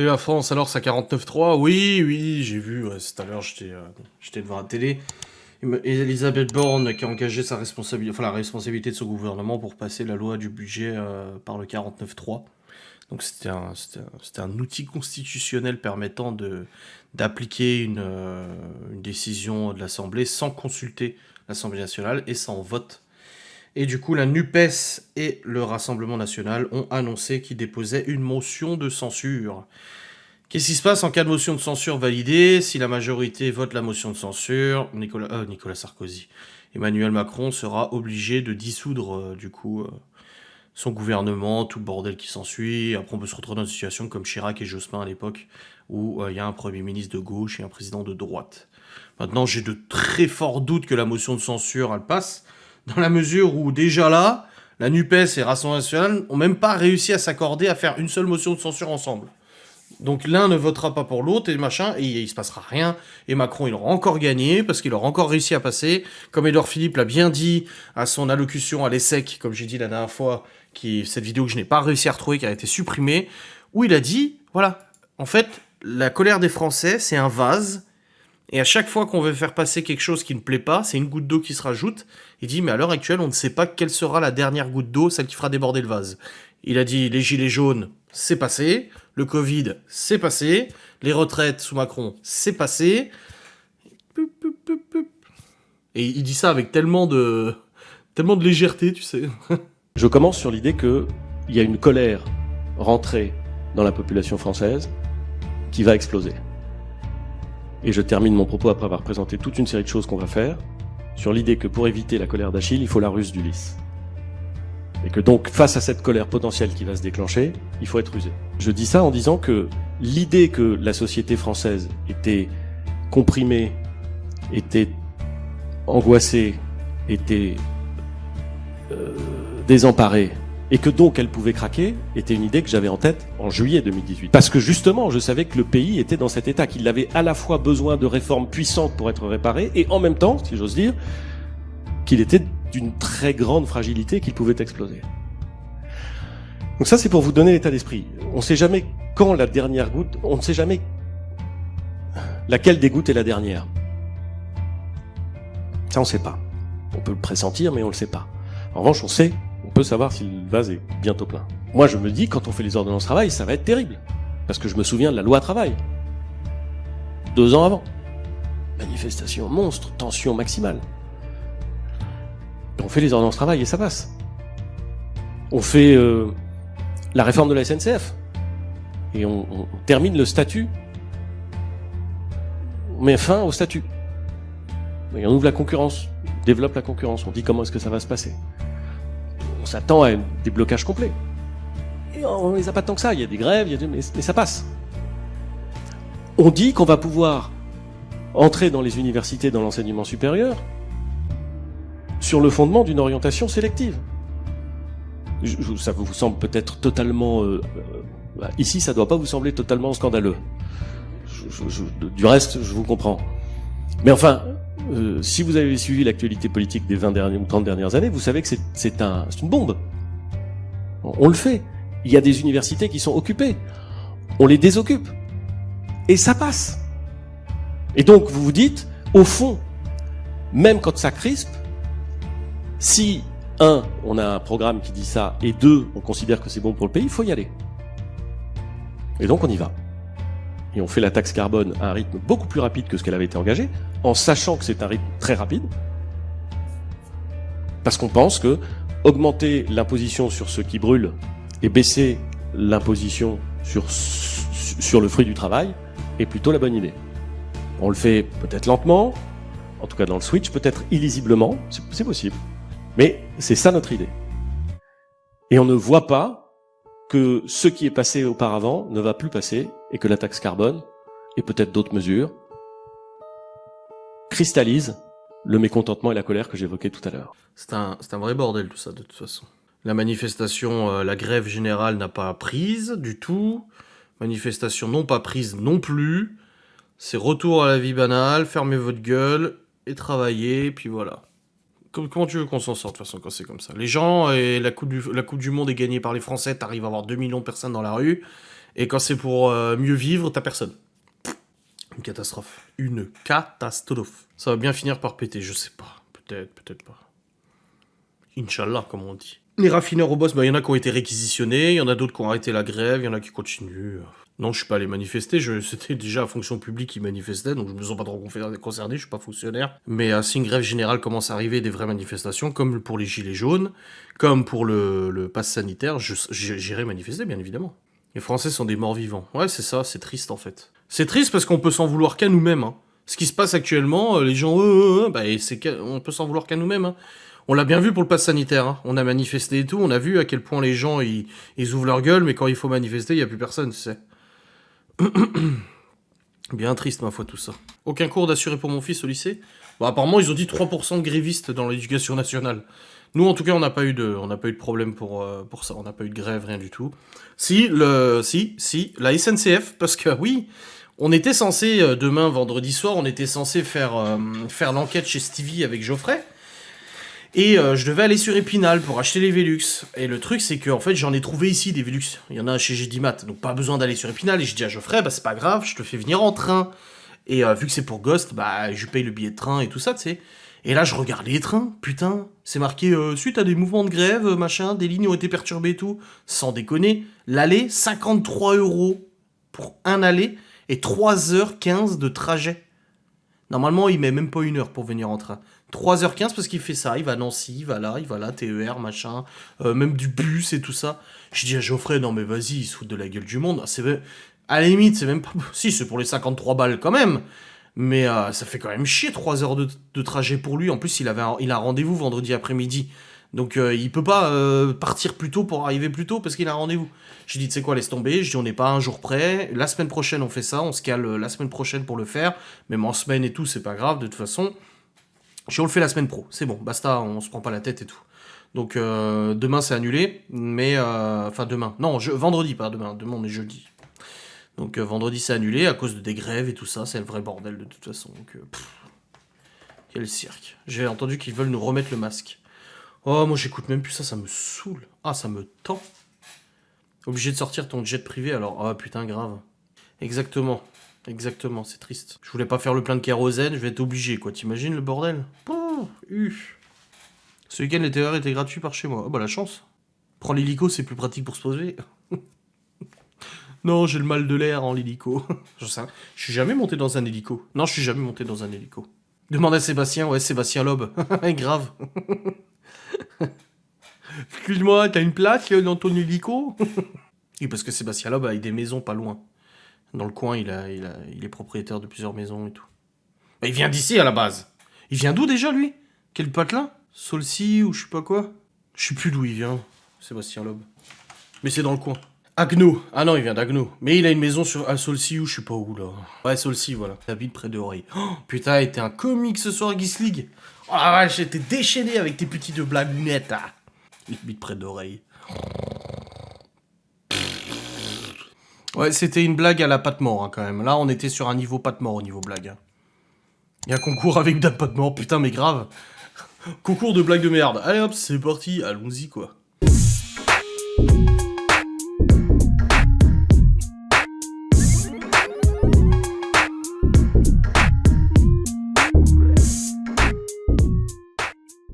Et la France, alors, c'est à 49.3? Oui, oui, j'ai vu, ouais, tout à l'heure, j'étais devant la télé. Et Elisabeth Borne qui a engagé sa responsabilité, enfin la responsabilité de son gouvernement pour passer la loi du budget par le 49.3. Donc c'était un outil constitutionnel permettant d'appliquer une décision de l'Assemblée sans consulter l'Assemblée nationale et sans vote. Et du coup, la NUPES et le Rassemblement national ont annoncé qu'ils déposaient une motion de censure. Qu'est-ce qui se passe en cas de motion de censure validée? Si la majorité vote la motion de censure, Nicolas Sarkozy, Emmanuel Macron sera obligé de dissoudre son gouvernement, tout le bordel qui s'ensuit. Après, on peut se retrouver dans une situation comme Chirac et Jospin à l'époque, où il y a un Premier ministre de gauche et un président de droite. Maintenant, j'ai de très forts doutes que la motion de censure, elle passe, dans la mesure où déjà là, la NUPES et Rassemblement national n'ont même pas réussi à s'accorder à faire une seule motion de censure ensemble. Donc l'un ne votera pas pour l'autre et machin, et il se passera rien. Et Macron, il aura encore gagné, parce qu'il aura encore réussi à passer. Comme Édouard Philippe l'a bien dit à son allocution à l'ESSEC, comme j'ai dit la dernière fois, cette vidéo que je n'ai pas réussi à retrouver, qui a été supprimée, où il a dit, voilà, en fait, la colère des Français, c'est un vase, et à chaque fois qu'on veut faire passer quelque chose qui ne plaît pas, c'est une goutte d'eau qui se rajoute. Il dit, mais à l'heure actuelle, on ne sait pas quelle sera la dernière goutte d'eau, celle qui fera déborder le vase. Il a dit, les gilets jaunes, c'est passé. Le Covid, c'est passé. Les retraites sous Macron, c'est passé. Et il dit ça avec tellement de légèreté, tu sais. Je commence sur l'idée qu'il y a une colère rentrée dans la population française qui va exploser. Et je termine mon propos après avoir présenté toute une série de choses qu'on va faire, sur l'idée que pour éviter la colère d'Achille, il faut la ruse d'Ulysse. Et que donc, face à cette colère potentielle qui va se déclencher, il faut être rusé. Je dis ça en disant que l'idée que la société française était comprimée, était angoissée, était désemparée, et que donc elle pouvait craquer, était une idée que j'avais en tête en juillet 2018. Parce que justement, je savais que le pays était dans cet état, qu'il avait à la fois besoin de réformes puissantes pour être réparé, et en même temps, si j'ose dire, qu'il était d'une très grande fragilité, qu'il pouvait exploser. Donc ça, c'est pour vous donner l'état d'esprit. On ne sait jamais quand la dernière goutte, on ne sait jamais laquelle des gouttes est la dernière. Ça, on ne sait pas. On peut le pressentir, mais on ne le sait pas. En revanche, on peut savoir si le vase est bientôt plein. Moi, je me dis, quand on fait les ordonnances travail, ça va être terrible. Parce que je me souviens de la loi travail. 2 ans avant. Manifestation monstre, tension maximale. On fait les ordonnances travail et ça passe. On fait la réforme de la SNCF. Et on termine le statut. On met fin au statut. Et on ouvre la concurrence, on développe la concurrence, on dit comment est-ce que ça va se passer. On s'attend à un déblocage complet. Et on les a pas tant que ça, il y a des grèves, mais ça passe. On dit qu'on va pouvoir entrer dans les universités, dans l'enseignement supérieur, sur le fondement d'une orientation sélective. Ça vous semble peut-être totalement... ici, ça ne doit pas vous sembler totalement scandaleux. Du reste, je vous comprends. Mais enfin, si vous avez suivi l'actualité politique des 20 ou 30 dernières années, vous savez que c'est une bombe. On le fait. Il y a des universités qui sont occupées. On les désoccupe. Et ça passe. Et donc, vous vous dites, au fond, même quand ça crispe, si, 1, on a un programme qui dit ça, et 2, on considère que c'est bon pour le pays, il faut y aller. Et donc on y va. Et on fait la taxe carbone à un rythme beaucoup plus rapide que ce qu'elle avait été engagée, en sachant que c'est un rythme très rapide, parce qu'on pense que augmenter l'imposition sur ceux qui brûlent et baisser l'imposition sur le fruit du travail est plutôt la bonne idée. On le fait peut-être lentement, en tout cas dans le switch, peut-être illisiblement, c'est possible. Mais c'est ça notre idée. Et on ne voit pas que ce qui est passé auparavant ne va plus passer et que la taxe carbone, et peut-être d'autres mesures, cristallisent le mécontentement et la colère que j'évoquais tout à l'heure. C'est un vrai bordel tout ça, de toute façon. La manifestation, la grève générale n'a pas prise du tout. Manifestation non pas prise non plus. C'est retour à la vie banale, fermez votre gueule et travaillez, puis voilà. Comment tu veux qu'on s'en sorte, de toute façon, quand c'est comme ça? Les gens, et la coupe du Monde est gagnée par les Français, t'arrives à avoir 2 millions de personnes dans la rue, Et quand c'est pour mieux vivre, t'as personne. Une catastrophe. Une catastrophe. Ça va bien finir par péter, je sais pas. Peut-être, peut-être pas. Inch'Allah, comme on dit. Les raffineurs au boss, bah, y en a qui ont été réquisitionnés, il y en a d'autres qui ont arrêté la grève, il y en a qui continuent. Non, je suis pas allé manifester, c'était déjà la fonction publique qui manifestait, donc je me sens pas trop concerné, je suis pas fonctionnaire. Mais si une grève générale commence à arriver, des vraies manifestations, comme pour les gilets jaunes, comme pour le pass sanitaire, j'irai manifester, bien évidemment. Les Français sont des morts vivants. Ouais, c'est ça, c'est triste en fait. C'est triste parce qu'on peut s'en vouloir qu'à nous-mêmes. Hein. Ce qui se passe actuellement, les gens, bah, on peut s'en vouloir qu'à nous-mêmes. Hein. On l'a bien vu pour le pass sanitaire, hein. On a manifesté et tout, on a vu à quel point les gens, ils ouvrent leur gueule, mais quand il faut manifester, il n'y a plus personne, tu sais. Bien triste, ma foi, tout ça. Aucun cours d'assuré pour mon fils au lycée. Bon, apparemment, ils ont dit 3% de grévistes dans l'éducation nationale. Nous, en tout cas, on n'a pas eu de problème pour ça. On n'a pas eu de grève, rien du tout. Si, la SNCF, parce que oui, on était censé, demain, vendredi soir, on était censé faire l'enquête chez Stevie avec Geoffrey. Et je devais aller sur Épinal pour acheter les Velux. Et le truc, c'est que en fait, j'en ai trouvé ici des Velux. Il y en a chez Gédimat, donc pas besoin d'aller sur Épinal. Et je dis à Geoffrey, bah c'est pas grave, je te fais venir en train. Et vu que c'est pour Ghost, bah je paye le billet de train et tout ça, tu sais. Et là, je regarde les trains, putain, c'est marqué suite à des mouvements de grève, machin, des lignes ont été perturbées et tout. Sans déconner, l'aller, 53 € pour un aller et 3h15 de trajet. Normalement, il met même pas 1 heure pour venir en train. 3h15 parce qu'il fait ça, il va à Nancy, il va là, TER, machin, même du bus et tout ça. Je dis à Geoffrey, non mais vas-y, il se fout de la gueule du monde. À la limite, c'est même pas... Si, c'est pour les 53 balles quand même. Mais ça fait quand même chier 3 heures de trajet pour lui. En plus, il a un rendez-vous vendredi après-midi. Donc il peut pas partir plus tôt pour arriver plus tôt parce qu'il a un rendez-vous. J'ai dit, tu sais quoi, laisse tomber. Je dis, on n'est pas un jour près. La semaine prochaine, on fait ça. On se cale la semaine prochaine pour le faire. Même en semaine et tout, c'est pas grave de toute façon. Je dis, on le fait la semaine pro. C'est bon, basta, on se prend pas la tête et tout. Donc demain, c'est annulé. Mais, enfin demain. Non, vendredi, pas demain. Demain, on est jeudi. Donc vendredi, c'est annulé à cause de des grèves et tout ça. C'est le vrai bordel de toute façon. Donc, quel cirque. J'ai entendu qu'ils veulent nous remettre le masque. Oh, moi j'écoute même plus ça, ça me saoule. Ah, ça me tend. Obligé de sortir ton jet privé alors. Ah putain, grave. Exactement, c'est triste. Je voulais pas faire le plein de kérosène, je vais être obligé quoi, t'imagines le bordel? Ce week-end, les TER étaient gratuits par chez moi. Oh bah la chance. Prends l'hélico, c'est plus pratique pour se poser. Non, j'ai le mal de l'air en hélico. Je suis jamais monté dans un hélico. Non, je suis jamais monté dans un hélico. Demande à Sébastien, ouais, Sébastien Loeb. Grave. Excuse-moi, t'as une place dans ton hélico? Oui, parce que Sébastien Loeb a des maisons pas loin. Dans le coin, il est propriétaire de plusieurs maisons et tout. Bah, il vient d'ici à la base. Il vient d'où déjà, lui? Quel patelin? Saulcy ou je sais pas quoi? Je sais plus d'où il vient, Sébastien Loeb. Mais c'est dans le coin. Agno. Ah non, il vient d'Agno. Mais il a une maison à Saulcy ou je sais pas où, là. Ouais, Saulcy, voilà. Il habite près de Oreille. Oh, putain, était un comique ce soir, Geeks League. Oh la vache, j'étais déchaîné avec tes petites blagounettes, là. Il habite près d'Oreille. Ouais, c'était une blague à la patte mort, hein, quand même. Là, on était sur un niveau patte mort au niveau blague. Hein. Il y a un concours avec Dame patte mort, putain, mais grave. Concours de blagues de merde. Allez hop, c'est parti, allons-y, quoi.